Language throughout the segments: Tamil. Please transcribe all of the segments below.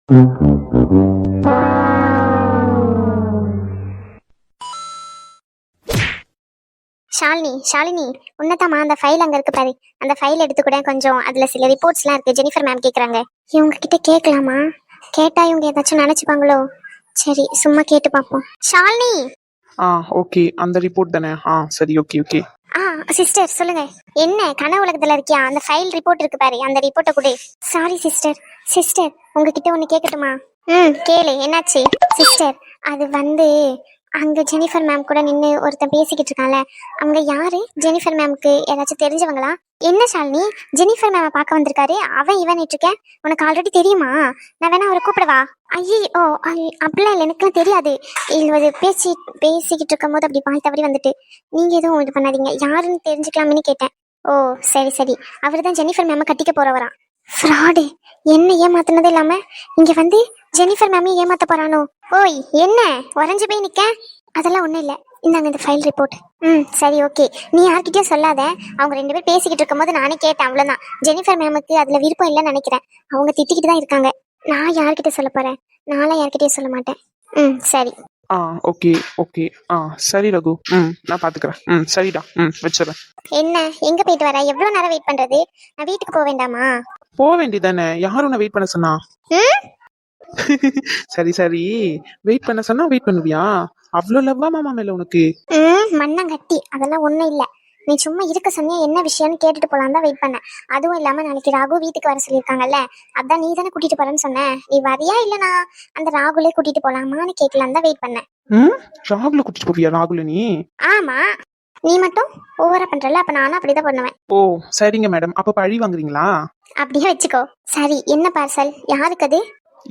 ஷாலினி உன்னதாமா அந்த ஃபைல் அங்க இருக்கு பாரு. அந்த ஃபைல் எடுத்துக்கூட கொஞ்சம், அதுல சில ரிப்போர்ட்ஸ்லாம் இருக்கு. ஜெனிஃபர் மேம் கேக்குறாங்க. இவங்க கிட்ட கேட்கலாமா? கேட்டா இவங்க ஏதாச்சும் நினைச்சுப்பாங்களோ? சரி, சும்மா கேட்டு பார்ப்போம். ஷாலினி. ஓகே, அந்த ரிப்போர்ட் தானே? சரி, ஓகே ஓகே. சிஸ்டர் சொல்லுங்க. என்ன கனவு உலகத்துல இருக்கியா? அந்த ஃபைல் ரிப்போர்ட் இருக்கு பாரு, அந்த ரிப்போர்ட்டை கொடு. Sorry sister. சிஸ்டர் உங்ககிட்ட ஒன்று கேட்கட்டுமா? கேளு, என்னாச்சு? சிஸ்டர், அது வந்து அங்க ஜெனிஃபர் மேம் கூட நின்று ஒருத்தன் பேசிக்கிட்டு இருக்கான்ல, அவங்க யாரு? ஜெனிஃபர் மேம்க்கு ஏதாச்சும் தெரிஞ்சவங்களா? என்ன ஷாலினி, ஜெனிஃபர் மேம பார்க்க வந்திருக்காரு, அவன் இவன் இருக்கேன். உனக்கு ஆல்ரெடி தெரியுமா? நான் வேணா அவரை கூப்பிடவா? ஐயோ, அப்படிலாம் இல்லை, எனக்குலாம் தெரியாது. இது பேசிக்கிட்டு இருக்கும் போது அப்படி பாய் தவறி வந்துட்டு. நீங்க எதுவும் இது பண்ணாதீங்க, யாருன்னு தெரிஞ்சுக்கலாமேன்னு கேட்டேன். ஓ சரி சரி, அவர் தான் ஜெனிஃபர் மேம கட்டிக்க போறவராம். ஃப்ராடு, என்ன ஏமாத்தினது இல்லாம இங்க வந்து ஜெனிஃபர் மேமையும் ஏமாத்த போறானோ? ஓய், என்ன உறைஞ்சு போய் நிக்க? அதெல்லாம் ஒண்ணும் இல்ல, இந்தாங்க இந்த ஃபைல் ரிப்போர்ட். சரி ஓகே, நீ யார்கிட்டயும் சொல்லாத. அவங்க 2 பேர் பேசிக்கிட்டு இருக்கும் போது நானே கேட்டேன், அவ்வளவுதான். ஜெனிஃபர் மேமுக்கு அதுல விருப்பம் இல்லைன்னு நினைக்கிறேன். அவங்க திட்டிக்கிட்டு தான் இருக்காங்க. நான் யார்கிட்ட சொல்ல போறேன்? நான்லாம் யார்கிட்டயும் சொல்ல மாட்டேன். சரி. Okay okay. சரி ரகு, நான் பாத்துக்கிறேன். சரிடா, வச்சிடறேன். என்ன, எங்க போயிட்டு வர? எவ்வளவு நேரம் வெயிட் பண்றது? நான் வீட்டுக்கு போக வேண்டாமா? போக வேண்டியதானே, யாரும் நான் வெயிட் பண்ண சொன்னா? சரி சரி, வெயிட் பண்ண சொன்னா வெயிட் பண்ணுவியா? அவ்வளவு லவ்வா மாமா மேல உனக்கு? மண்ணங்கட்டி அதெல்லாம் ஒண்ணும் இல்ல. நீ சும்மா இருக்க சொன்னியா, என்ன விஷயம்னு கேட்டுட்டு போலாம் தான் வெயிட் பண்ணேன். அதுவும் இல்லாம நாளைக்கு ராகு வீட்டுக்கு வர சொல்லியிருக்காங்கல்ல, அதான் நீ தானே கூட்டிட்டு போறேன்னு சொன்ன. நீ வரியா இல்ல நான் அந்த ராகுலே கூட்டிட்டு போலாமான்னு கேட்கலாம் தான் வெயிட் பண்ணேன். ராகுல கூட்டிட்டு போவியா? ராகுல நீ? ஆமா, நீ மட்டும் ஓவரா பண்றல, அப்ப நானும் அப்படிதான் பண்ணுவேன். ஓ சரிங்க மேடம், அப்ப பழி வாங்குறீங்களா? அப்படியே வச்சுக்கோ. சரி, என்ன பார்சல்? யாருக்கு அது?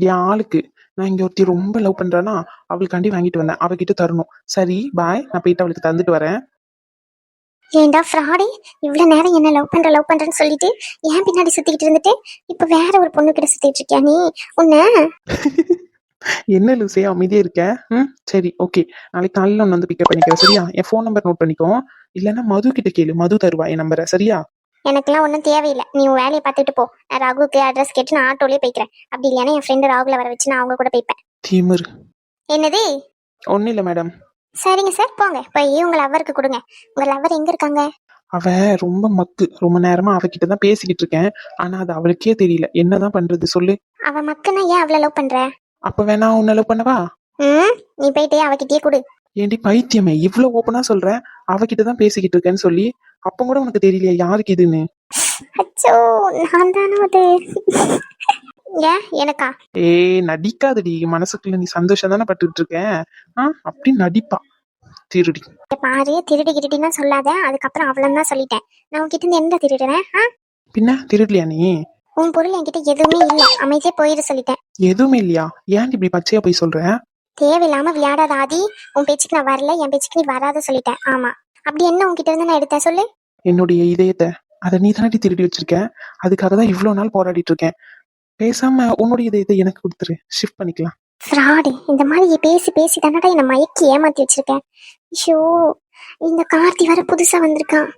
என் ஆளுக்கு. நான் இங்க ஒருத்தி ரொம்ப லவ் பண்றானா, அவளுக்காண்டி வாங்கிட்டு வந்தேன், அவகிட்ட தரணும். சரி பாய், நான் போயிட்டு அவளுக்கு தந்துட்டு வரேன். ஏண்டா ஃப்ராடி, இவ்வளவு நேரம் என்ன லவ் பண்றேன்னு சொல்லிட்டு ஏன் பின்னாடி சுத்திக்கிட்டு இருந்துட்டு இப்ப வேற ஒரு பொண்ணு கிட்ட சுத்திட்டு இருக்கியா நீ? உன்ன என்ன லூசே அமைதியே இருக்க? சரி ஓகே, நாளைக்கு காலையில ஒன்று வந்து பிக்கப் பண்ணிக்கிறேன், சரியா? என் ஃபோன் நம்பர் நோட் பண்ணிக்கோ, இல்லைன்னா மது கிட்ட கேளு, மது தருவா என் நம்பரை, சரியா? எனக்கெல்லாம் ஒன்றும் தேவையில்லை, நீ உன் வேலையை பார்த்துட்டு போ. நான் ராகுக்கு அட்ரஸ் கேட்டு நான் ஆட்டோலயே போய்க்கிறேன். அப்படி இல்லைன்னா என் ஃப்ரெண்டு ராகுல வர வச்சு நான் அவங்க கூட போய்ப்பேன். தீமர். என்னது? ஒன்றும் இல்லை மேடம். சரிங்க சார், போங்க போய் உங்க லவ்வருக்கு கொடுங்க. உங்க லவ்வர் எங்க இருக்காங்க? அவ ரொம்ப மக்கு, ரொம்ப நேரமா அவகிட்ட தான் பேசிக்கிட்டு இருக்கேன், ஆனா அது அவளுக்கே தெரியல. என்னதான் பண்றது சொல்லு? அவ மக்குன்னா ஏன் அவளை லவ் பண்ற? அப்ப வேணா உன்னை லவ் பண்ணவா? நீ போயிட்டே அவகிட்டயே கொடு. ஏண்டி பைத்தியமே, இவ்வளவு ஓப்பனா சொல்ற, அவகிட்ட தான் பேசிக்கிட்டு இருக்கேன்னு சொல்லி. அப்ப கூட உனக்கு தெரியலையா யாருக்கு இதுன்னு? அச்சோ, நான் தானே அது. ஏன் எனக்கா? நடிக்காதடி, மனசுக்குள்ள நீ சந்தோஷம் தானே பட்டுட்டு இருக்க. அப்படி நடிப்பா திருடி. பாரு, திருடி கிருடின்னா சொல்லாத. அதுக்கப்புறம் அவ்வளவு தான் சொல்லிட்டேன். நான் உன்கிட்ட இருந்து என்ன திருடுறேன்? பின்ன திருடலையா நீ? உன் பொருள் என்கிட்ட எதுவுமே இல்ல, அமைதியே போயிரு சொல்லிட்டேன். எதுவுமே இல்லையா? ஏன் இப்படி பச்சையா போய் சொல்ற? தேவையில்லாம விளையாடாத ஆதி. உன் பேச்சுக்கு நான் வரல, என் பேச்சுக்கு நீ வராத சொல்லிட்டேன். ஆமா, அப்படி என்ன உன்கிட்ட இருந்து நான் எடுத்தேன் சொல்லு? என்னுடைய இதயத்தை, அதை நீ தானடி திருடி வச்சிருக்க. அதுக்காக தான் இவ்வளவு நாள் போராடிட்டு இருக்கேன். பேசாம உன்னுடைய இதயத்தை எனக்கு கொடுத்துரு, ஷிஃப்ட் பண்ணிக்கலாம். ஃப்ராடி, இந்த மாதிரி பேசி பேசி தானடா என்ன மயக்கி ஏமாத்தி வச்சிருக்கேன். ஐயோ, இந்த கார்த்தி வர புதுசா வந்திருக்கான்.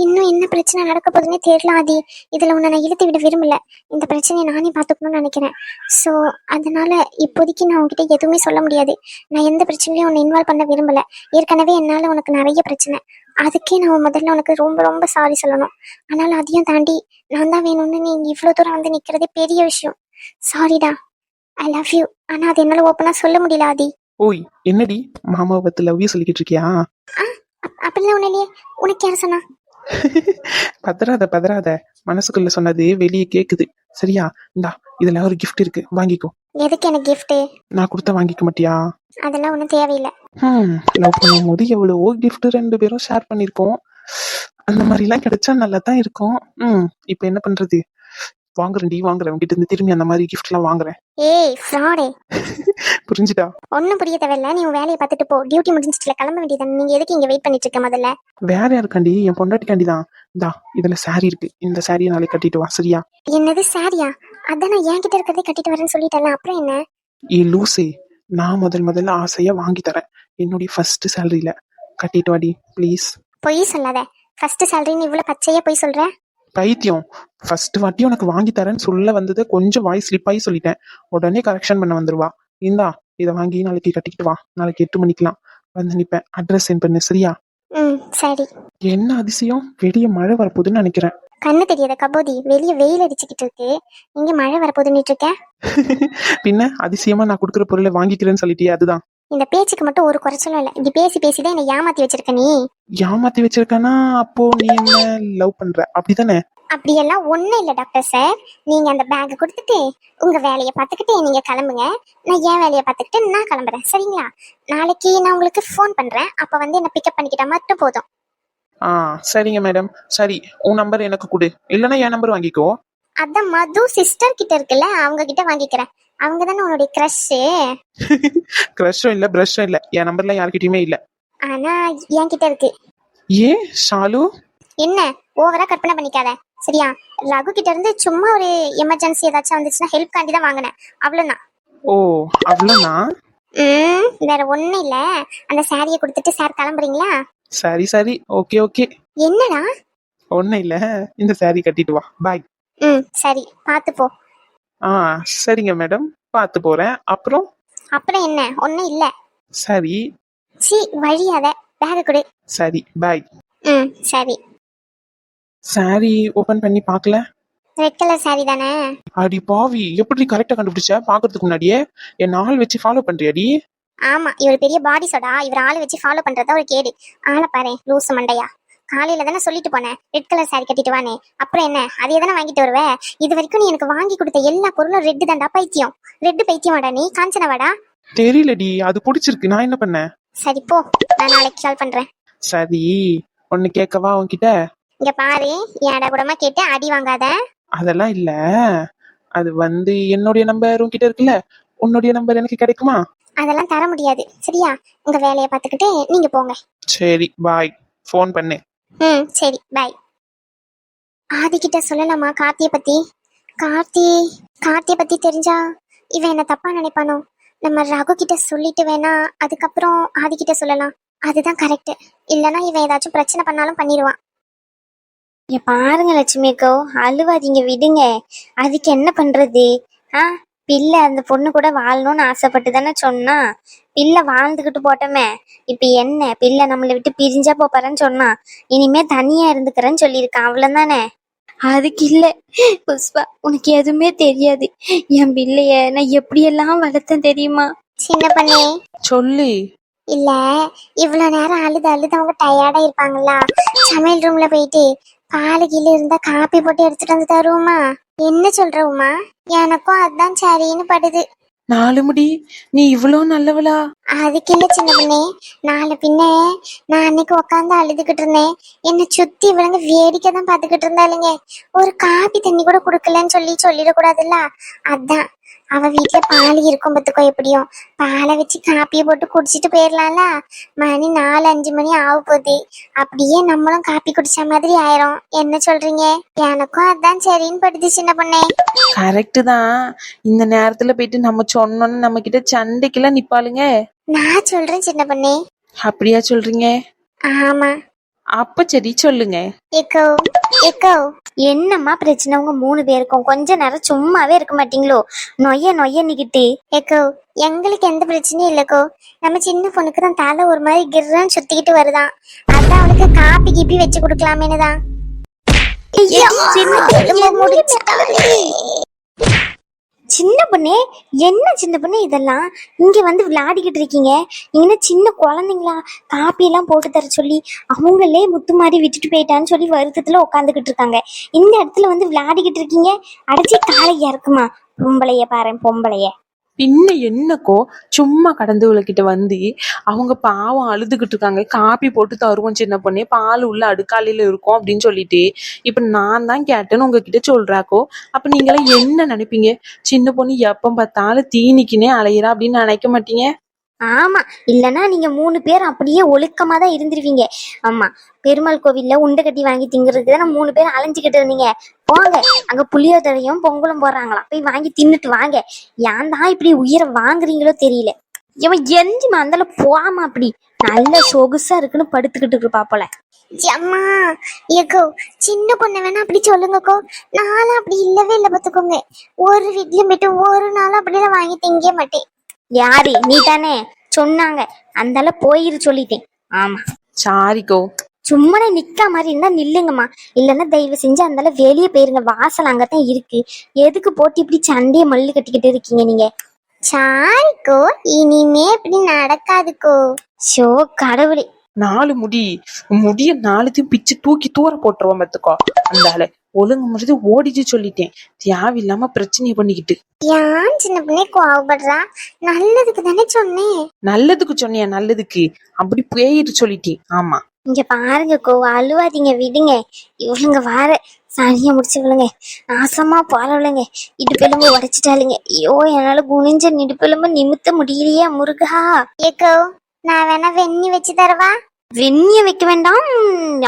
இன்னும் என்ன பிரச்சனை நடக்க போகுதுன்னே தெரியல ஆதி. இதுல உன்னை நான் இழுத்து விட விரும்பல. இந்த பிரச்சனையை நானே பார்த்துக்கணும்னு நினைக்கிறேன். ஸோ அதனால இப்போதைக்கு நான் உன்கிட்ட எதுவுமே சொல்ல முடியாது. நான் எந்த பிரச்சனையும் உன்னை இன்வால்வ் பண்ண விரும்பல. ஏற்கனவே என்னால உனக்கு நிறைய பிரச்சனை. அதுக்கே நான் முதல்ல உனக்கு ரொம்ப ரொம்ப சாரி சொல்லணும். ஆனாலும் அதையும் தாண்டி நான் தான் வேணும்னு நீ இவ்வளவு தூரம் வந்து நிக்கிறதே பெரிய விஷயம். சாரிடா, ஐ லவ் யூ. ஆனா அது என்னால ஓப்பனா சொல்ல முடியல ஆதி. ஓய், என்னடி மாமாவை பத்தி லவ் யூ சொல்லிக்கிட்டு இருக்கியா? அப்படிலாம் ஒண்ணு இல்லையே. உனக்கு யார் சொன்னா? பதறாத, மனசுக்குள்ள சொன்னது வெளியே கேக்குது, சரியா? இந்தா, இதுல ஒரு கிஃப்ட் இருக்கு, வாங்கிக்கோ. எதுக்கு எனக்கு கிஃப்ட்? நான் கொடுத்த வாங்கிக்க மாட்டியா? அதெல்லாம் ஒன்றும் தேவையில்லை. லவ் பண்ணும்போது எவ்வளவோ கிஃப்ட் 2 பேரும் ஷேர் பண்ணிருக்கோம். அந்த மாதிரி எல்லாம் கிடைச்சா நல்லா தான் இருக்கும். இப்ப என்ன பண்றது? வாங்குறேன் உங்ககிட்ட இருந்து திரும்பி அந்த மாதிரி கிஃப்ட் எல்லாம் வாங்குறேன். ஏய் ஃப்ராடே. புரிஞ்சுதா? ஒன்னும் புரிய தேவையில்ல, நீ உன் வேலையை பார்த்துட்டு போ. டியூட்டி முடிஞ்சிச்சுல, கிளம்ப வேண்டியதானே. நீங்க எதுக்கு இங்க வெயிட் பண்ணிட்டு இருக்க? முதல்ல வேற யாருக்காண்டி? என் பொண்டாட்டிக்காண்டி தான். இந்தா, இதுல சாரி இருக்கு, இந்த சாரியை நாளைக்கு கட்டிட்டு வா, சரியா? என்னது சாரியா? அதான் நான் என்கிட்ட இருக்கிறதே கட்டிட்டு வரேன்னு சொல்லிட்டேன், அப்புறம் என்ன? லூசே, நான் முதல்ல ஆசையா வாங்கி தரேன். என்னுடைய ஃபர்ஸ்ட் சேலரியில கட்டிட்டு வாடி ப்ளீஸ். பொய் சொல்லாத. ஃபர்ஸ்ட் சேலரின்னு இவ்வளவு பச்சையா பொய் சொல்ற? பைத்தியம், ஃபர்ஸ்ட் வாட்டி உனக்கு வாங்கி தரேன்னு சொல்ல வந்ததை கொஞ்சம் வாய் ஸ்லிப் ஆகி சொல்லிட்டேன். உடனே கரெக்ஷன் பண்ண வந்துருவா. இந்தா இதை வாங்கி நாளைக்கு கட்டிக்கிட்டு வா, நாளைக்கு 8 மணிக்கெல்லாம் வந்து நிப்பேன். அட்ரஸ் சென்ட் பண்ணு சரியா? சரி. என்ன அதிசயம், வெளியே மழை வரப்போகுதுன்னு நினைக்கிறேன். கண்ணு தெரியாத கபோதி, வெளியே வெயில் அடிச்சுக்கிட்டு இருக்கு, இங்க மழை வரப்போதுன்னு இருக்க. பின்ன அதிசயமா நான் கொடுக்குற பொருளை வாங்கிக்கிறேன்னு சொல்லிட்டியே, அதுதான். இந்த பேச்சுக்கு மட்டும் ஒரு குறைச்சலும் இல்லை. இப்படி பேசி பேசிதான் என்னை ஏமாத்தி வச்சிருக்க நீ. ஏமாத்தி வச்சிருக்கனா? அப்போ நீ என்ன லவ் பண்ற அப்படிதானே? அப்படியெல்லாம் ஒண்ணும் இல்லை டாக்டர் சார். நீங்க அந்த பேக் கொடுத்துட்டு உங்க வேலையை பார்த்துக்கிட்டு நீங்க கிளம்புங்க. நான் என் வேலையை பார்த்துக்கிட்டு நான் கிளம்புறேன் சரிங்களா? நாளைக்கு நான் உங்களுக்கு ஃபோன் பண்றேன். அப்ப வந்து என்ன பிக்கப் பண்ணிக்கிட்டா மட்டும் போதும். சரிங்க மேடம். சரி, உன் நம்பர் எனக்கு கொடு, இல்லைன்னா என் நம்பர் வாங்கிக்கோ. அதான் மது சிஸ்டர் கிட்ட இருக்குல்ல, அவங்க கிட்ட வாங்கிக்கிறேன். அவங்க தானே உன்னுடைய கிரஷ். கிரஷும் இல்ல பிரஷும் இல்ல, என் நம்பர்ல யார்கிட்டயுமே இல்ல. ஆனா என் கிட்ட இருக்கு. ஏன் ஷாலு? என்ன ஓவரா கற்பனை பண்ணிக்காத சரியா? ரகு கிட்ட இருந்து சும்மா ஒரு எமர்ஜென்சி ஏதாச்சும் வந்துச்சுன்னா ஹெல்ப் காண்டி தான் வாங்கினேன், அவ்வளவுதான். ஓ அவ்வளவுதான். வேற ஒண்ணும் இல்ல. அந்த சாரியை கொடுத்துட்டு சார் கிளம்புறீங்களா? சரி சரி, ஓகே ஓகே. என்னடா? ஒன்னும் இல்ல, இந்த சாரி கட்டிட்டு வா, பாய். சரி, பாத்து போ. சரிங்க மேடம், பாத்து போறேன். அப்புறம் என்ன? ஒண்ணும் இல்ல. சரி. சி வழியாத, பேக கொடு. சரி பாய். சரி. சாரி ஓபன் பண்ணி பார்க்கல. ரெட் கலர் சாரி தானே? அடி பாவி, எப்படி கரெக்டா கண்டுபிடிச்ச? பாக்குறதுக்கு முன்னாடியே என் ஆள் வச்சு ஃபாலோ பண்றியாடி? ஆமா, இவர் பெரிய பாடி சோடா. இவர் ஆளை வச்சு ஃபாலோ பண்றதா ஒரு கேடு. ஆளை பாரு லூசு மண்டையா. காலையில தானே சொல்லிட்டு போனேன் ரெட் கலர் சாரி கட்டிட்டு வானே, அப்புறம் என்ன அதே தானே வாங்கிட்டு வருவ? இது வரைக்கும் நீ எனக்கு வாங்கி கொடுத்த எல்லா பொருளும் ரெட்டு தான்டா. பைத்தியம், ரெட்டு பைத்தியம் வாடா நீ. காஞ்சன வாடா. தெரியலடி, அது பிடிச்சிருக்கு, நான் என்ன பண்ணேன்? சரி போ, நான் நாளைக்கு கால் பண்றேன். சரி, ஒன்னு கேட்கவா உன்கிட்ட? இங்க பாரு, ஏடா கூடமா கேட்டு அடி வாங்காத. அதெல்லாம் இல்ல, அது வந்து என்னுடைய நம்பர் உன்கிட்ட இருக்குல்ல, உன்னுடைய நம்பர் எனக்கு கிடைக்குமா? அதெல்லாம் தர முடியாது சரியா? உங்க வேலையை பார்த்துக்கிட்டு நீங்க போங்க. சரி பாய், ஃபோன் பண்ணு. சரி பாய். ஆதி கிட்ட சொல்லலாமா கார்த்தியை பத்தி? கார்த்தியை பத்தி தெரிஞ்சா இவன் என்ன தப்பா நினைப்பானோ? நம்ம ரகு கிட்ட சொல்லிட்டு வேணா அதுக்கப்புறம் ஆதி கிட்ட சொல்லலாம், அதுதான் கரெக்ட். இல்லைன்னா இவன் ஏதாச்சும் பிரச்சனை பண்ணாலும் பண்ணிடுவான். பாருங்க லட்சுமிக்கோ, அழுவாதீங்க, விடுங்க. அதுக்கு என்ன பண்றது? பிள்ளை அந்த பொண்ணு கூட வாழணும்னு ஆசைப்பட்டு தானே சொன்னா. பிள்ளை வாழ்ந்துகிட்டு போட்டோமே. இப்ப என்ன, பிள்ளை நம்மளை விட்டு பிரிஞ்சா போறேன்னு சொன்னா, இனிமே தனியா இருந்துக்கிறேன்னு சொல்லியிருக்கான், அவ்வளவுதானே. அதுக்கு இல்ல புஷ்பா, உனக்கு எதுவுமே தெரியாது. என் பிள்ளைய நான் எப்படியெல்லாம் வளர்த்தேன் தெரியுமா? சின்ன பண்ணே சொல்லு. இல்ல, இவ்வளவு நேரம் அழுது அவங்க டயர்டா இருப்பாங்களா? சமையல் ரூம்ல போயிட்டு பாலு கீழே இருந்தா காப்பி போட்டு எடுத்துட்டு வந்து தருவோமா? என்ன சொல்ற உமா? எனக்கும் அதான் சரின்னு படுது. 4 முடி, நீ இவ்வளவு நல்லவளா? அதுக்கு இல்ல சின்ன பண்ணே, நாளை பின்ன நான் அன்னைக்கு உட்காந்து அழுதுகிட்டு இருந்தேன். என்னை சுத்தி இவளுங்க வேடிக்கை தான் பாத்துக்கிட்டு இருந்தாளுங்க. ஒரு காப்பி தண்ணி கூட குடுக்கலன்னு சொல்லிடக்கூடாதுல்ல. அதான் அவ வீட்டுல பால் இருக்கும் பத்துக்கோ, எப்படியும் பாலை வச்சு காப்பியை போட்டு குடிச்சிட்டு போயிடலாம்ல. மணி 4-5 மணி ஆக போகுது. அப்படியே நம்மளும் காப்பி குடிச்ச மாதிரி ஆயிரும். என்ன சொல்றீங்க? எனக்கும் அதான் சரின்னு படுது சின்ன பொண்ணே. கரெக்ட் தான். இந்த நேரத்துல போயிட்டு நம்ம சொன்னோன்னு நம்ம கிட்ட சண்டைக்கெல்லாம் நிப்பாளுங்க. நான் சொல்றேன் சின்ன பொண்ணே. அப்படியா சொல்றீங்க? ஆமா. அப்ப சரி சொல்லுங்க. ஏக்கோ என்னம்மா பிரச்சனை உங்க 3 பேருக்கும்? கொஞ்ச நேரம் சும்மாவே இருக்க மாட்டீங்களோ? நொய்ய நிக்கிட்டு. ஏக்கோ எங்களுக்கு எந்த பிரச்சனையும் இல்லக்கோ. நம்ம சின்ன பொண்ணுக்கு தான் தலை ஒரு மாதிரி கிர்றன்னு சுத்திக்கிட்டு வருதான். அதான் அவளுக்கு காப்பி கீப்பி வச்சு கொடுக்கலாமேனு தான். சின்ன பொண்ணே, என்ன சின்ன பொண்ணே இதெல்லாம்? இங்க வந்து விளையாடிக்கிட்டு இருக்கீங்க. இங்க சின்ன குழந்தைங்களா? காப்பி எல்லாம் போட்டு தர சொல்லி அவங்களே முத்து மாதிரி விட்டுட்டு போயிட்டான்னு சொல்லி வருத்தத்துல உட்காந்துக்கிட்டு இருக்காங்க. இந்த இடத்துல வந்து விளையாடிக்கிட்டு இருக்கீங்க. அடைச்சி காலையா இருக்குமா? பொம்பளைய பாரு, பொம்பளைய. பின்ன என்னக்கோ, சும்மா கடந்தவளக்கிட்ட வந்து அவங்க பாவம் அழுதுகிட்டு இருக்காங்க, காப்பி போட்டு தருவோம் சின்ன பொண்ணே, பால் உள்ள அடுக்காலையில இருக்கும் அப்படின்னு சொல்லிட்டு இப்ப நான் தான் கேட்டேன்னு உங்ககிட்ட சொல்றாக்கோ. அப்ப நீங்களாம் என்ன நினைப்பீங்க? சின்ன பொண்ணு எப்ப பார்த்தாலும் தீனிக்குனே அலையிறா அப்படின்னு நினைக்க மாட்டீங்க? ஆமா, இல்லைன்னா நீங்க 3 பேர் அப்படியே ஒழுக்கமா தான் இருந்துருவீங்க. ஆமா, பெருமாள் கோவில்ல உண்டை கட்டி வாங்கி திங்கிறதுக்கு தானே 3 பேர் அலைஞ்சுக்கிட்டு இருந்தீங்க. போங்க, அங்க புளியோதரையும் பொங்கலும் போடுறாங்களாம், போய் வாங்கி தின்னுட்டு வாங்க. ஏன் தான் இப்படி உயிரை வாங்குறீங்களோ தெரியல. இவன் எஞ்சிமா அந்தால போமா, அப்படி நல்ல சொகுசா இருக்குன்னு படுத்துக்கிட்டு இருப்பா போல. அம்மா ஏக்கோ சின்ன பொண்ணு வேணா அப்படி சொல்லுங்கக்கோ. நானும் அப்படி இல்லவே இல்லை பார்த்துக்கோங்க. ஒரு வீட்லயும் போயிட்டு ஒரு நாளும் அப்படிலாம் வாங்கி திங்க மாட்டேன். யாரு நீ தானே சொன்னாங்க, அந்தால போயிரு சொல்லிட்டேன். ஆமா, சாரிக்கோ. சும்மா நிக்கா மாதிரி இருந்தா நில்லுங்கம்மா, இல்லைன்னா தயவு செஞ்சு அந்தால வெளியே போயிருங்க. வாசல் அங்கதான் இருக்கு, எதுக்கு போட்டு இப்படி சண்டையை மல்லு கட்டிக்கிட்டு இருக்கீங்க நீங்க? சாரிக்கோ, இனிமே இப்படி நடக்காதுக்கோ. ஷோ கடவுளே. 4 முடிய 4த்தையும் பிச்சு தூக்கி தூர போட்டுருவோம் பாத்துக்கோ. அந்தால ஒழுங்கு முடிஞ்சது ஓடிச்சு சொல்லிட்டேன். தேவையில்லாம பிரச்சனையை பண்ணிக்கிட்டு. ஏன் சின்ன பொண்ணே கோவப்படுறா? நல்லதுக்கு தானே சொன்னேன். நல்லதுக்கு சொன்னியா? நல்லதுக்கு அப்படி போயிட்டு சொல்லிட்டேன். ஆமா, இங்க பாருங்க கோ, அழுவாதீங்க, விடுங்க. இவளுங்க வார சனிய முடிச்சு விழுங்க, நாசமா போறவளுங்க. இடுப்பெலும்பு உடைச்சிட்டாளுங்க. ஐயோ, என்னால குனிஞ்ச இடுப்பெலும்பு நிமித்த முடியலையா முருகா. ஏக்கோ, நான் வேணா வெண்ணி வச்சு தரவா? வெந்நிய வைக்க வேண்டாம்,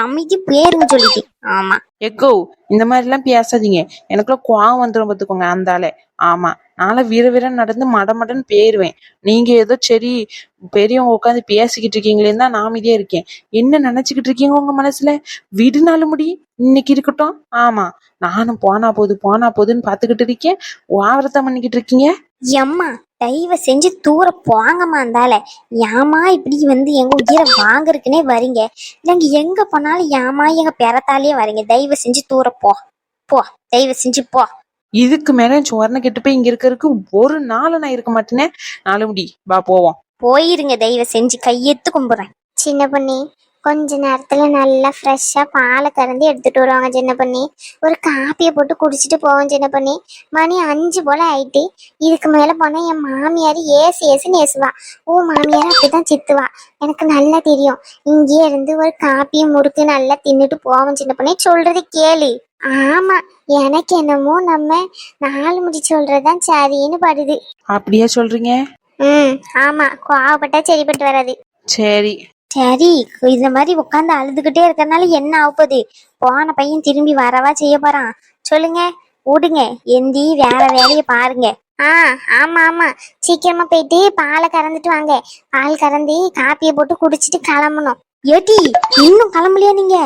அமைதி பேருங்க சொல்லிட்டேன். ஆமா, எக்கோ இந்த மாதிரி எல்லாம் பேசாதீங்க. எனக்குள்ள கோவம் வந்துடும் பாத்துக்கோங்க. அந்தால ஆமா, நாளை வீர நடந்து மடன்னு போயிருவேன். நீங்க ஏதோ சரி பெரியவங்க உட்காந்து பேசிக்கிட்டு இருக்கீங்களேன்னு தான் நான் அமைதியா இருக்கேன். என்ன நினைச்சுக்கிட்டு இருக்கீங்க உங்க மனசுல? விடுனாலும் முடி, இன்னைக்கு இருக்கட்டும். ஆமா, நானும் போனா போதுன்னு பாத்துக்கிட்டு இருக்கேன். வாவரத்தம் பண்ணிக்கிட்டு இருக்கீங்க. எம்மா தயவு செஞ்சு தூர போங்கம்மா. இருந்தால ஏமா இப்படி வந்து எங்க உயிரை வாங்குறதுக்குன்னே வரீங்க? இல்லைங்க எங்க போனாலும் ஏமா எங்க பெறத்தாலேயே வரீங்க? தயவு செஞ்சு தூர போ, தயவு செஞ்சு போ. இதுக்கு மேல சொரணை கெட்டு போய் இங்க இருக்கிறதுக்கு ஒரு நாள் நான் இருக்க மாட்டேனே. 4 முடி வா போவோம். போயிருங்க, தயவு செஞ்சு கையெத்து கும்பிடுறேன். சின்ன பொண்ணி, கொஞ்ச நேரத்துல நல்லா ஃப்ரெஷ்ஷா பாலை கறந்து எடுத்துட்டு வருவாங்க சின்ன பொண்ணி. ஒரு காப்பியை போட்டு குடிச்சிட்டு போவோம் சின்ன பொண்ணி. மணி 5 போல ஆயிட்டு. இதுக்கு மேல போனா என் மாமியார் ஏசுன்னு ஏசுவா. மாமியார் அப்படிதான் சித்துவா, எனக்கு நல்லா தெரியும். இங்கே இருந்து ஒரு காப்பி முறுக்கு நல்லா தின்னுட்டு போவோம் சின்ன பொண்ணி. சொல்றது கேளு. ஆமா, எனக்கு என்னமோ நம்ம 4 முடி சொல்றதுதான் சரின்னு படுது. அப்படியா சொல்றீங்க? ஆமா, கோவப்பட்டா சரிப்பட்டு வராது. சரி சரி, இந்த மாதிரி உட்காந்து அழுதுகிட்டே இருக்கறனால என்ன ஆகுது? போன பையன் திரும்பி வரவா செய்ய போறான்? சொல்லுங்க, விடுங்க, எந்தி வேற வேலையை பாருங்க. ஆமா, சீக்கிரமா போயிட்டு பாலை கறந்துட்டு வாங்க. பால் கறந்து காப்பியை போட்டு குடிச்சிட்டு கிளம்பணும். ஏடி, இன்னும் கிளம்பலையா நீங்க?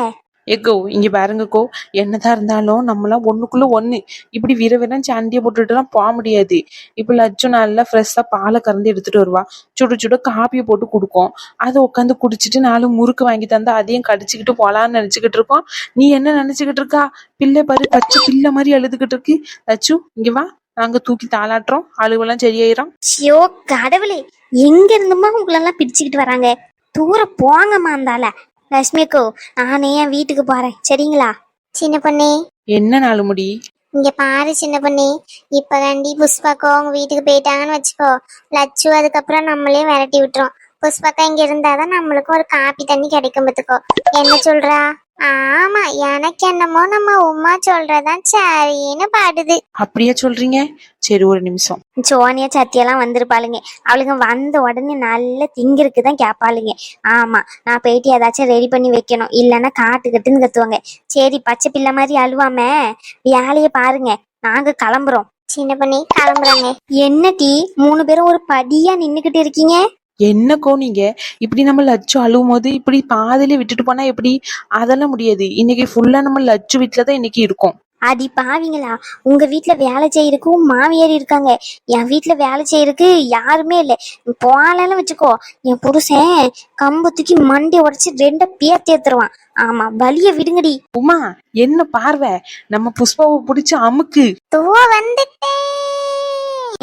எக்கோ இங்க பாருங்கக்கோ, என்னதான் இருந்தாலும் நம்மளாம் ஒண்ணுக்குள்ள ஒண்ணு. இப்படி வீரன் சண்டியை போட்டுட்டுலாம் போக முடியாது. இப்ப லட்சு நல்லா ஃப்ரெஷ்ஷா பாலை கறந்து எடுத்துட்டு வருவா. சுட காப்பியை போட்டு கொடுக்கும். அதை உட்காந்து குடிச்சிட்டு 4 முறுக்கு வாங்கி தந்தா அதையும் கடிச்சுக்கிட்டு போலான்னு நினைச்சுக்கிட்டு இருக்கோம். நீ என்ன நினைச்சுக்கிட்டு இருக்கா? பிள்ளை பாரு, பச்சை பிள்ளை மாதிரி அழுதுகிட்டு இருக்கு. லட்சு இங்க வா, நாங்க தூக்கி தாளாட்டுறோம், அழுவெல்லாம் சரியாயிரும். ஷியோ கடவுளே, எங்க இருந்துமா உங்களெல்லாம் பிடிச்சுக்கிட்டு வராங்க? தூர போங்கம்மா. இருந்தால லட்சுமிக்கோ, நானே என் வீட்டுக்கு போறேன், சரிங்களா? சின்ன பொண்ணே, என்ன 4 முடி? இங்க பாரு சின்ன பொண்ணே, இப்ப கண்டி புஷ்பாக்கோ அவங்க வீட்டுக்கு போயிட்டாங்கன்னு வச்சுக்கோ, லட்சு அதுக்கப்புறம் நம்மளே விரட்டி விட்டுரும். புஷ்பாக்கா இங்க இருந்தாதான் நம்மளுக்கும் ஒரு காப்பி தண்ணி கிடைக்கும் பத்துக்கோ. என்ன சொல்றா? ஆமா, எனக்கு என்னமோ நம்ம உமா சொல்றதான் சரின்னு பாடுது. அப்படியே சொல்றீங்க? சரி, ஒரு நிமிஷம். சோனியா சத்தியெல்லாம் வந்திருப்பாளுங்க. அவளுங்க வந்த உடனே நல்ல திங்கிருக்கு தான் கேட்பாளுங்க. ஆமா, நான் போயிட்டு ஏதாச்சும் ரெடி பண்ணி வைக்கணும், இல்லைன்னா காட்டுக்கட்டுன்னு கத்துவாங்க. சரி, பச்சை பிள்ளை மாதிரி அழுவாம வேலைய பாருங்க, நாங்க கிளம்புறோம். சின்ன பொண்ணே கிளம்புறாங்க. என்ன டீ 3 பேரும் ஒரு படியா நின்னுகிட்டு இருக்கீங்க? என்னக்கோ நீங்க இப்படி நம்ம லட்சு அழுவும் போது இப்படி பாதிலே விட்டுட்டு போனா எப்படி? அதெல்லாம் முடியாது. இன்னைக்கு ஃபுல்லா நம்ம லட்சு வீட்டுலதான் இன்னைக்கு இருக்கோம். அடி பாவீங்களா, உங்க வீட்டுல வேலை செய்யறதுக்கும் மாமியார் இருக்காங்க. என் வீட்டுல வேலை செய்யறதுக்கு யாருமே இல்லை. போலன்னு வச்சுக்கோ, என் புருஷன் கம்பத்துக்கு மண்டி உடைச்சு 2 பேர் ஏத்துருவான். ஆமா, வலிய விடுங்கடி. உமா, என்ன பார்வை, நம்ம புஷ்பாவை பிடிச்சு அமுக்கு. தோ வந்துட்டேன்.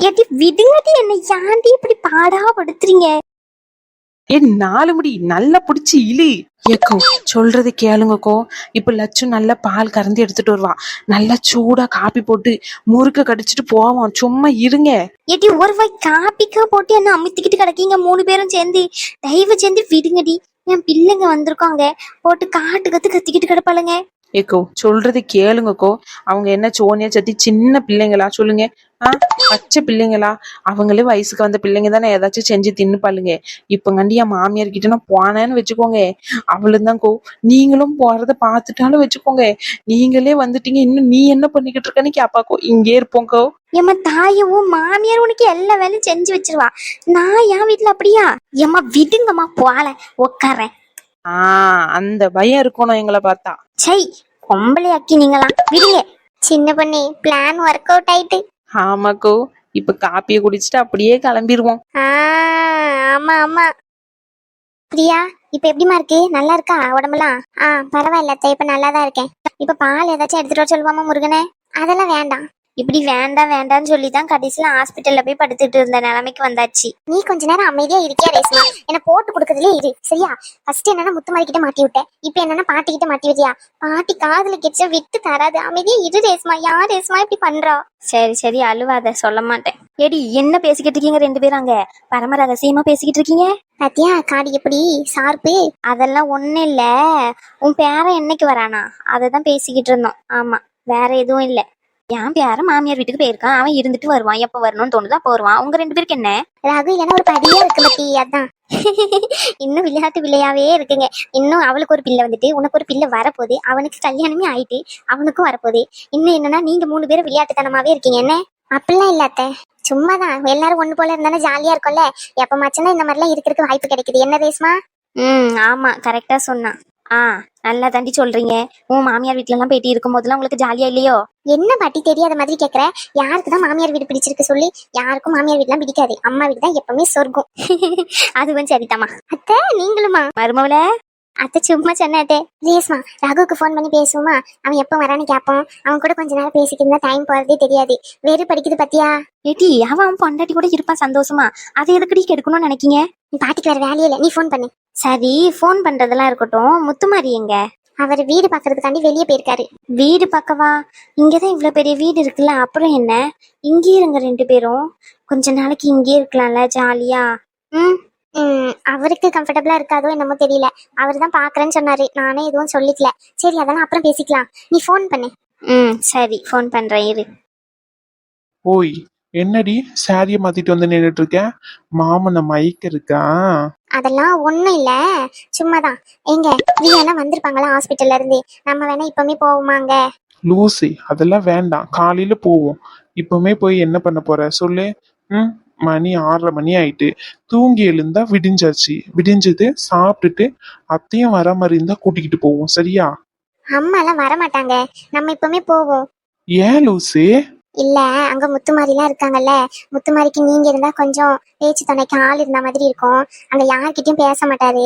ஏடி விடுங்கடி, என்ன ஏன்டி இப்படி பாடா படுத்துறீங்க? 4 முடி நல்லா பிடிச்சி இழு. ஏக்கோ சொல்றது கேளுங்கக்கோ. இப்ப லட்சு நல்லா பால் கறந்து எடுத்துட்டு வருவா. நல்லா சூடா காப்பி போட்டு முறுக்க கடிச்சிட்டு போவோம். சும்மா இருங்க. ஏடி, ஒரு வாய் காப்பிக்கா போட்டு என்ன அமுத்திக்கிட்டு கிடக்கீங்க 3 பேரும் சேர்ந்து? தயவு சேர்ந்து விடுங்கடி, என் பிள்ளைங்க வந்திருக்காங்க, போட்டு காட்டு கத்திக்கிட்டு கிடப்பாளுங்க. ஏக்கோ சொல்றது கேளுங்கக்கோ. அவங்க என்ன சோனியா சத்தி சின்ன பிள்ளைங்களா சொல்லுங்க? பச்சை பிள்ளைங்களா? அவங்களே வயசுக்கு வந்த பிள்ளைங்க தானே ஏதாச்சும் செஞ்சு தின்னுப்பாளுங்க. இப்ப என் மாமியார் கிட்ட நான் போனேன்னு வச்சுக்கோங்க, அவளும் தான் கோ. நீங்களும் போறத பாத்துட்டாலும் வச்சுக்கோங்க, நீங்களே வந்துட்டீங்க இன்னும் நீ என்ன பண்ணிக்கிட்டு இருக்கன்னு கேப்பாக்கோ. இங்கே இருப்போங்கோ. ஏம்மா தாயவும் மாமியார் உனக்கு எல்லா வேலையும் செஞ்சு வச்சிருவா. நான் என் வீட்டுல அப்படியா? ஏம்மா விடுங்கம்மா போல உட்காரேன். அந்த பயம் இருக்கணும் எங்களை பார்த்தா. சை பொம்பளை அக்கி நீங்களாம் விடுங்க. சின்ன பொண்ணு பிளான் ஒர்க் அவுட் ஆயிட்டு. ஆமாக்கோ, இப்ப காப்பியை குடிச்சிட்டு அப்படியே கிளம்பிடுவோம். ஆமா ஆமா. பிரியா இப்ப எப்படிமா இருக்கு? நல்லா இருக்கா உடம்புலாம்? பரவாயில்ல அத்தை, இப்ப நல்லாதான் இருக்கேன். இப்ப பால் ஏதாச்சும் எடுத்துட்டு வர சொல்லுவாமா முருகனே? அதெல்லாம் வேண்டாம். இப்படி வேண்டாம் வேண்டாம்னு சொல்லி தான் கடைசியில ஹாஸ்பிட்டல்ல போய் படுத்துட்டு இருந்த நிலைமைக்கு வந்தாச்சு. நீ கொஞ்ச நேரம் அமைதியா இருக்கியா ரேஸ்மா? என்ன போட்டு கொடுக்கறதுல இரு சரியா? ஃபர்ஸ்ட் என்னன்னா முத்துமாரி கிட்ட மாட்டி விட்டேன், இப்ப என்னன்னா பாட்டி கிட்ட மாட்டி விட்டியா? பாட்டி காதுல கெச்ச விட்டு தராது. அமைதியா இரு ரேஸ்மா. யார் ரேஸ்மா இப்படி பண்றா? சரி சரி அழுவாத, சொல்ல மாட்டேன். ஏடி என்ன பேசிக்கிட்டு இருக்கீங்க ரெண்டு பேரும் அங்க? பரம ரகசியமா பேசிக்கிட்டு இருக்கீங்க. பாத்தியா காடி எப்படி சார்பு? அதெல்லாம் ஒண்ணும் இல்ல. உன் பேரன் என்னைக்கு வரானா அததான் பேசிக்கிட்டு இருந்தோம். ஆமா வேற எதுவும் இல்ல. என் பேரன் மாமியார் வீட்டுக்கு போயிருக்கான். அவன் இருந்துட்டு வருவான். எப்ப வரணும்னு தோணுதோ அப்ப வருவான். உங்க ரெண்டு பேருக்கு என்ன? ரகு இல்லைன்னா ஒரு படியா இருக்கு பத்தி. அதான் இன்னும் விளையாட்டு பிள்ளையாவே இருக்குங்க. இன்னும் அவளுக்கு ஒரு பிள்ளை வந்துட்டு உனக்கு ஒரு பிள்ளை வரப்போகுது. அவனுக்கு கல்யாணமே ஆயிட்டு அவனுக்கும் வரப்போகுது. இன்னும் என்னன்னா நீங்க 3 பேரும் விளையாட்டுத்தனமாவே இருக்கீங்க. என்ன அப்படிலாம் இல்லாத்த, சும்மாதான். எல்லாரும் ஒண்ணு போல இருந்தாலும் ஜாலியா இருக்கும்ல. எப்பமாச்சுன்னா இந்த மாதிரிலாம் இருக்கிறதுக்கு வாய்ப்பு கிடைக்குது. என்ன ரேஸ்மா? ஆமா கரெக்டா சொன்னான். நல்லா தாண்டி சொல்றீங்க. உன் மாமியார் வீட்டுல எல்லாம் போயிட்டு இருக்கும் போதெல்லாம் உங்களுக்கு ஜாலியா இல்லையோ? என்ன பாட்டி தெரியாத மாதிரி கேக்குற? யாருக்குதான் மாமியார் வீடு பிடிச்சிருக்கு சொல்லி? யாருக்கும் மாமியார் வீடுலாம் பிடிக்காது. அம்மா வீடு தான் எப்பவுமே சொர்க்கம். அதுவும் சரிதாம்மா. அத்தை நீங்களுமா? மருமவள அத்தை சும்மா சொன்னே. ரேஸ்மா ரகுக்கு போன் பண்ணி பேசுவோமா? அவன் எப்ப வரான்னு கேட்போம். அவன் கூட கொஞ்ச நேரம் பேசிட்டு இருந்தா டைம் போறதே தெரியாது. வேறு படிக்குது பத்தியா? ஏடி அவன் பொண்டாட்டி கூட இருப்பான் சந்தோஷமா. அதை எதுக்கடி கெடுக்கணும்னு நினைக்கீங்க? நீ பாட்டிக்கு வேற வேலையே இல்லை, நீ போன் பண்ணு. சரி போன் பண்றதெல்லாம் இருக்கட்டும். முத்துமாரி எங்க? அவர் வீடு பாக்குறதுக்காண்டி வெளியே போயிருக்காரு. வீடு பக்கவா? இங்கதான் இவ்வளவு பெரிய வீடு இருக்குல்ல, அப்புறம் என்ன? இங்கே இருங்க ரெண்டு பேரும். கொஞ்ச நாளைக்கு இங்கே இருக்கலாம்ல ஜாலியா. அவருக்கு கம்ஃபர்டபுளா இருக்காதோ என்னமோ தெரியல. அவர் தான் பாக்குறேன்னு சொன்னாரு. நானே எதுவும் சொல்லிக்கல. சரி அதெல்லாம் அப்புறம் பேசிக்கலாம். நீ போன் பண்ணு. சரி போன் பண்றேன் இரு. ஓய் என்னடி சாரிய மாத்திட்டு வந்து நின்றுட்டு இருக்க? மாமன மயக்க இருக்கா? அதெல்லாம் ஒண்ணும் இல்ல, சும்மாதான். எங்க வீணா வந்திருப்பாங்களா ஹாஸ்பிட்டல்ல இருந்து? நம்ம வேணா இப்பவுமே போவோமாங்க? லூசி அதெல்லாம் வேண்டாம், காலையில போவோம். இப்பவுமே போய் என்ன பண்ண போற சொல்லு? மணி 6:30 மணி ஆயிட்டு. தூங்கி எழுந்தா விடிஞ்சாச்சு. விடிஞ்சது சாப்பிட்டுட்டு அத்தையும் வர மாதிரி இருந்தா கூட்டிக்கிட்டு போவோம் சரியா? அம்மா எல்லாம் வர மாட்டாங்க, நம்ம இப்பவுமே போவோம். ஏன் லூசி? இல்ல அங்க முத்துமாரிலாம் இருக்காங்கல்ல, முத்துமாரிக்கு நீங்க இருந்தா கொஞ்சம் பேச்சு துணைக்கு ஆள் இருந்த மாதிரி இருக்கும். அங்க யார்கிட்டயும் பேச மாட்டாரு.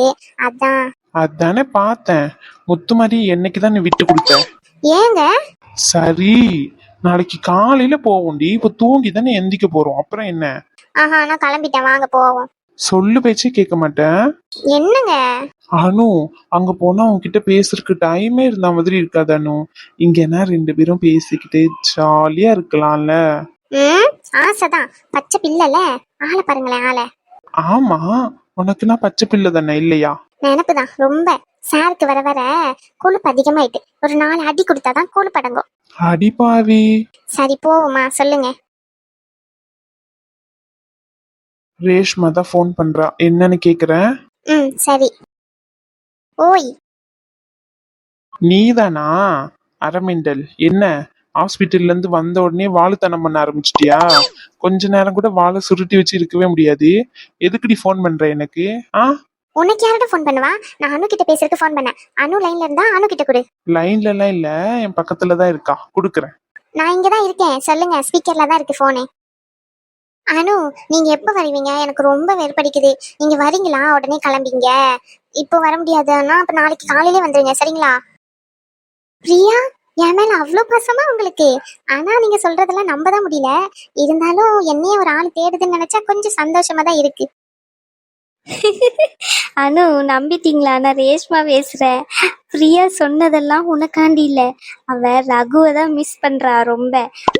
அதானே பார்த்தேன். முத்துமாரி என்னைக்குதான் நீ விட்டு கொடுத்த? ஏங்க? சரி நாளைக்கு காலையில போவோம்டி. இப்ப தூங்கி தானே எந்திக்க போறோம், அப்புறம் என்ன? நான் கிளம்பிட்டேன், வாங்க போவோம். சொல்லு பேச்சே கேட்க மாட்டேன். என்னங்க? அனு அங்க போனா உன்கிட்ட பேசுறதுக்கு டைமே இருந்த மாதிரி இருக்காது அனு. இங்கன்னா 2 பேரும் பேசிக்கிட்டு ஜாலியா இருக்கலாம்ல. ஆசைதான், பச்சை பிள்ளைல. ஆளை பாருங்களேன் ஆளை. ஆமா உனக்கு நான் பச்சை பிள்ளை தானே இல்லையா? நினப்புதான் ரொம்ப. சாருக்கு வர வர கொழுப்பு அதிகமாயிட்டு. ஒரு 4 அடி கொடுத்தாதான் கொழுப்பு அடங்கும். அடிப்பாவி. சரி போவோமா சொல்லுங்க. ரேஷ்மா தான் போன் பண்றா, என்னன்னு கேக்குறேன். சரி. ஓய் நீதானா? அரமிண்டல் என்ன ஹாஸ்பிட்டல்ல இருந்து வந்த உடனே வாழுத்தனம் பண்ண ஆரம்பிச்சிட்டியா? கொஞ்ச நேரம் கூட வாழை சுருட்டி வச்சு இருக்கவே முடியாது. எதுக்குடி போன் பண்ற எனக்கு? உனக்கு யார்கிட்ட போன் பண்ணுவா? நான் அனு கிட்ட பேசுறதுக்கு போன் பண்ணேன். அனு லைன்ல இருந்தா அனு கிட்ட கொடு. லைன்ல எல்லாம் இல்ல, என் பக்கத்துல தான் இருக்கா, குடுக்குறேன். நான் இங்கதான் இருக்கேன், சொல்லுங்க. ஸ்பீக்கர்ல தான் இருக்கு போனு. அனு நீங்க எப்ப வருவீங்க? எனக்கு ரொம்ப வெறுப்படிக்குது. நீங்க வரீங்களா? உடனே கிளம்பிங்க. இப்போ வர முடியாதுன்னா அப்ப நாளைக்கு காலையிலே வந்துருங்க சரிங்களா? பிரியா என் மேல அவ்வளோ பாசமா உங்களுக்கு? ஆனா நீங்க சொல்றதெல்லாம் நம்பதான் முடியல. இருந்தாலும் என்னையே ஒரு ஆள் தேடுதுன்னு நினைச்சா கொஞ்சம் சந்தோஷமா தான் இருக்கு. அனு நம்பிட்டீங்களா? நான் ரேஷ்மா பேசுறேன். பிரியா சொன்னதெல்லாம் உனக்காண்டி இல்ல, அவ ரகுவை தான் மிஸ் பண்றா ரொம்ப.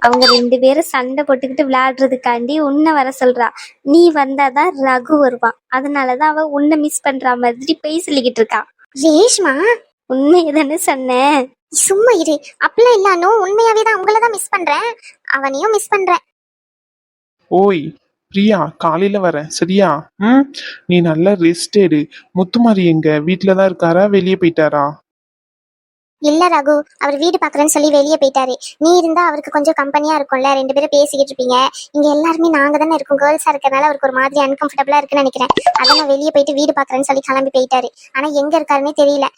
அவங்க 2 பேரும் சண்டை போட்டுக்கிட்டு விளையாடுறதுக்காண்டி உன்னை வர சொல்றா. நீ வந்தாதான் ரகு வருவான். அதனாலதான் அவ உன்னை மிஸ் பண்ற மாதிரி போய் சொல்லிக்கிட்டு இருக்கா. ரேஷ்மா உண்மையை தானே சொன்னேன். சும்மா இரு. அப்படிலாம் இல்ல அனு, உண்மையாவே தான் உங்களை தான் மிஸ் பண்றேன், அவனையும் மிஸ் பண்றேன். ஓய் பிரியா, காலையில வரேன் சரியா? ம், நீ நல்லா ரெஸ்ட் எடு. முத்துமாரி எங்க வீட்டுல தான் இருக்காரா, வெளியே போயிட்டாரா? இல்ல ரகு, அவர் வீடு பாக்குறேன்னு சொல்லி வெளியே போயிட்டாரு. நீ இருந்தா அவருக்கு கொஞ்சம் கம்பெனியா இருக்கும்ல, 2 பேரும் பேசிக்கிட்டு இருப்பீங்க. இங்க எல்லாருமே நாங்க தானே இருக்கோம், கேர்ள்ஸா இருக்கறனால அவருக்கு ஒரு மாதிரி அன்கம்ஃபர்டபுளா இருக்குன்னு நினைக்கிறேன். அதான் நான் வெளியே போயிட்டு வீடு பாக்குறேன்னு சொல்லி கிளம்பி போயிட்டாரு. ஆனா எங்க இருக்காருன்னே தெரியல.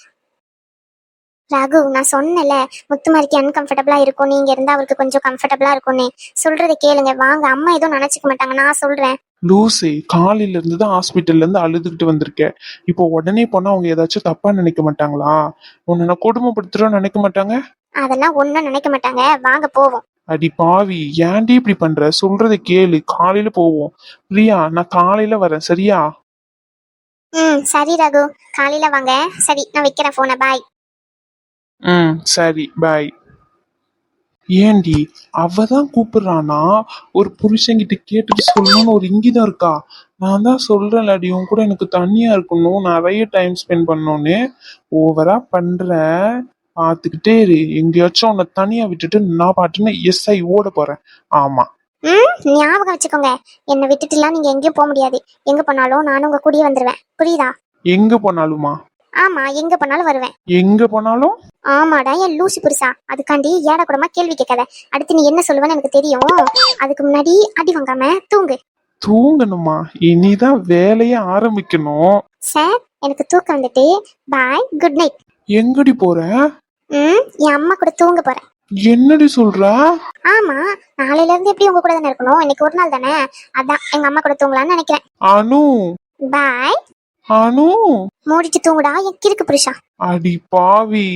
ரகு, நான் சொன்னல, முத்துமாரிக்கு அன்கம்ஃபர்டபுளா இருக்கும், நீங்க இருந்தா அவருக்கு கொஞ்சம் கம்ஃபர்டபுளா இருக்கும்னு. சொல்றதை கேளுங்க வாங்க, அம்மா எதுவும் நினைச்சுக்க மாட்டாங்க, நான் சொல்றேன். லூசே, காலையில இருந்து தான் ஹாஸ்பிட்டல்ல இருந்து அழுதுகிட்டு வந்திருக்கேன். இப்போ உடனே போனா அவங்க ஏதாச்சும் தப்பா நினைக்க மாட்டாங்களா? உன்னை நான் கொடுமைப்படுத்துறோன்னு நினைக்க மாட்டாங்க? அதெல்லாம் ஒன்னும் நினைக்க மாட்டாங்க, வாங்க போவோம். அடி பாவி, ஏன்டி இப்படி பண்ற? சொல்றதை கேளு, காலையில போவோம். பிரியா, நான் காலையில வரேன் சரியா? சரி ரகு, காலையில வாங்க. சரி, நான் வைக்கிறேன் போனை, பாய். ம், சரி பாய். ஏண்டி, அவ தான் கூப்பிடுறானா? ஒரு புருஷன்கிட்ட கேட்டுட்டு சொல்லணும்னு ஒரு இங்கிதம் இருக்கா? நான் தான் சொல்றேன்லடி, உன் கூட எனக்கு தனியா இருக்கணும், நிறைய டைம் ஸ்பெண்ட் பண்ணணும்னு. ஓவரா பண்ற. பார்த்துக்கிட்டே இரு, எங்கேயாச்சும் உன்னை தனியா விட்டுட்டு நான் பாட்டுன்னு எஸ்ஐ ஓட போறேன். ஆமா. ஞாபகம் வச்சுக்கோங்க, என்னை விட்டுட்டுலாம் நீங்க எங்கேயும் போக முடியாது. எங்க போனாலும் நானும் உங்க கூடயே வந்துருவேன், புரியுதா? எங்க போனாலுமா? ஆமா, எங்க போனாலும் வருவேன். எங்க போனாலும்? ஆமாடா என் லூசி புருஷா, அதுக்காண்டி ஏடா கூடமா கேள்வி கேட்காத. அடுத்து நீ என்ன சொல்லுவேன்னு எனக்கு தெரியும். அதுக்கு முன்னாடி அடி வாங்காம தூங்கு. தூங்கணுமா? இனிதான் வேலையே ஆரம்பிக்கணும். சார், எனக்கு தூக்கம் வந்துட்டு. பாய், குட் நைட். எங்கடி போற? என் அம்மா கூட தூங்க போறேன். என்னடி சொல்ற? ஆமா, நாளையில இருந்து எப்படி உங்க கூட தானே இருக்கணும், இன்னைக்கு ஒரு நாள் தானே, அதான் எங்க அம்மா கூட தூங்கலாம்னு நினைக்கிறேன். அனு. பாய். அனு. மூடிட்டு தூங்குடா என் கிறுக்கு புருஷா. அடி பாவி.